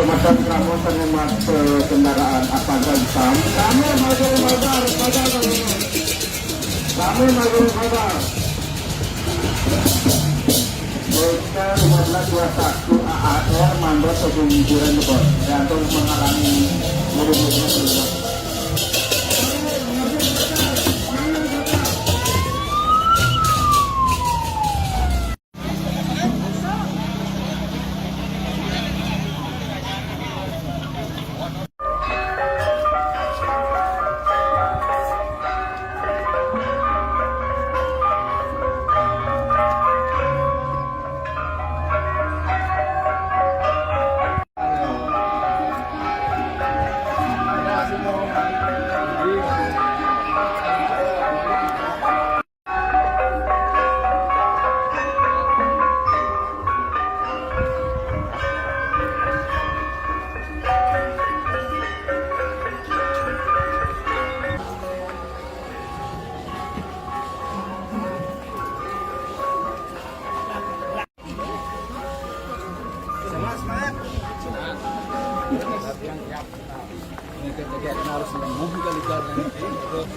Kecamatan Kramosan Hemat kendaraan Avanza hitam. Kami maju modal, kami maju modal. Bocah 1521 AAR mandor kegunduran Lebon dan untuk menghalangi murid-muridnya. harus membuka ligaran itu terus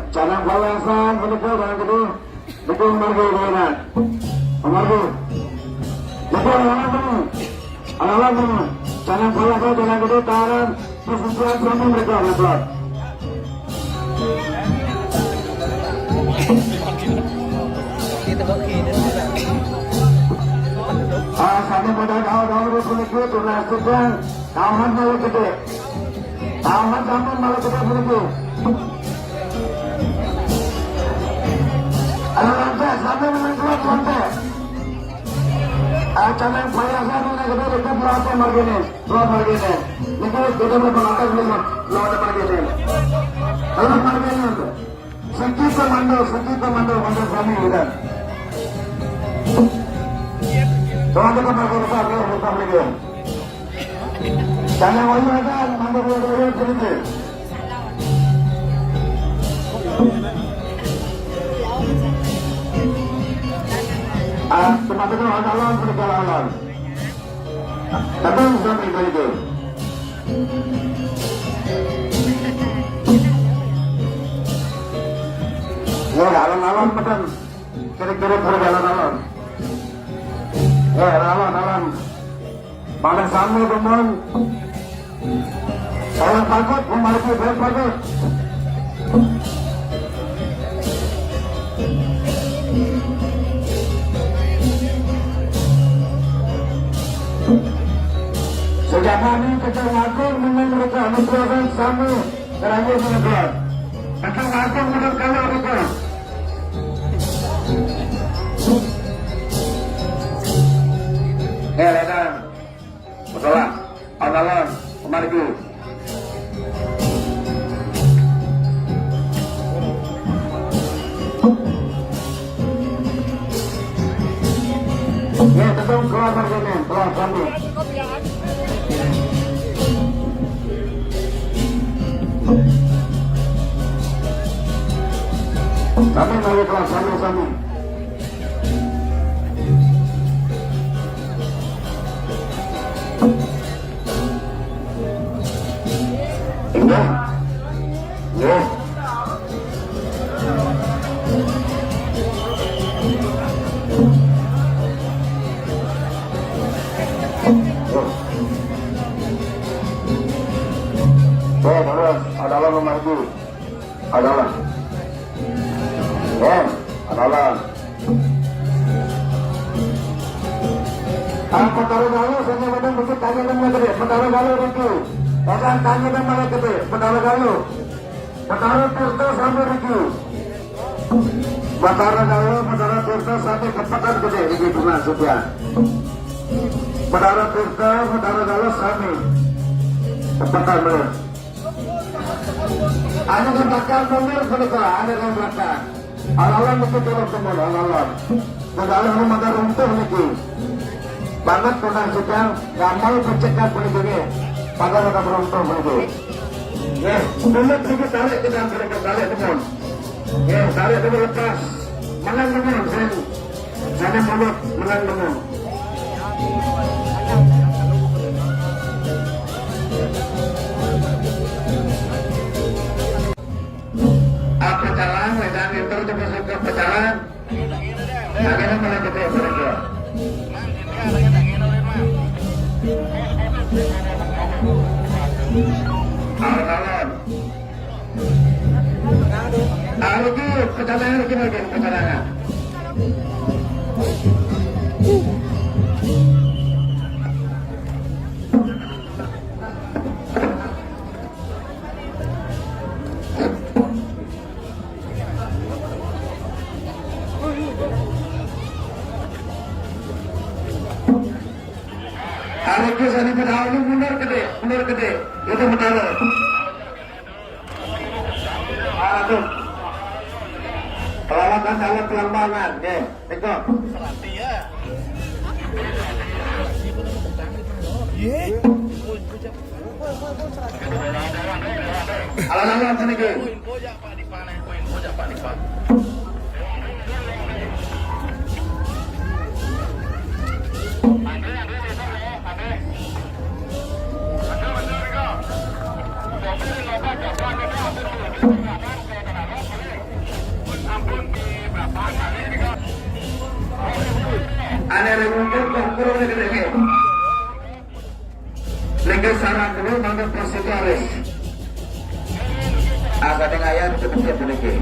Canang Palasan menuju dengan kedua dukung Margo Barat Margo dukung alam Canang Palasan dengan kedua taran persentuhan sama mereka lebat sampai pada kau menuju tunas sedang tahan malah gede tahan sampai malah gede menuju lantai sampai menenggelam lantai Canang Palasan ini kita dekat lantai margine luar margine itu kita berpengaruh dengan luar margine kalau margine itu sakit komando kami udah soalnya kita berpengaruh dengan lagi Canang Palasan mandor sedikit teman-teman alam perjalanan tapi sampai itu ya alam betul kira-kira perjalanan ya alam pada sama teman saya takut memiliki berbagai sejak kami kecelakaan dengan mereka menjelaskan sama terakhir mereka kecelakaan menurut kami mereka ledan betulah analan kemariku ya tetap keluar margine keluar kami kami mari kelas sama-sama ya ya adalah nomor 2 adalah Petara Galuh saya memang mesti tanya dan gede Petara Galuh itu akan tanya dan malah gede Petara Galuh Petara Tirta sampai Riki Petara Galuh Petara Tirta sampai ke Pekan Gede ini bunga sudah Petara Tirta Petara Galuh sampai ke Pekan Gede Ada di belakang mundur mereka, ada di belakang. Alam itu turun semua, alam. Segala rumah runtuh lagi. Banget pernah sedang nggak mau pencegat begini. Padahal mereka beruntung begitu. Ya, mulut sedikit tarik ke dalam mereka tarik teman. Ya, tarik dulu lepas. Menang teman, saya mulut menang teman. Apa jalan, wedang itu coba suka pecahan. Akhirnya malah gede mereka. Alon-alon. Lagi pecahan lagi pecahan. Lagi sana pedawal mundur gede, itu betul. Aduh, peralatan salah pelambangan, tengok. Alam-alam sana ke. Ada remunger berkurang lagi. Lagi sarang dulu manggil proseduris. Agak dengan ayat itu bisa lagi.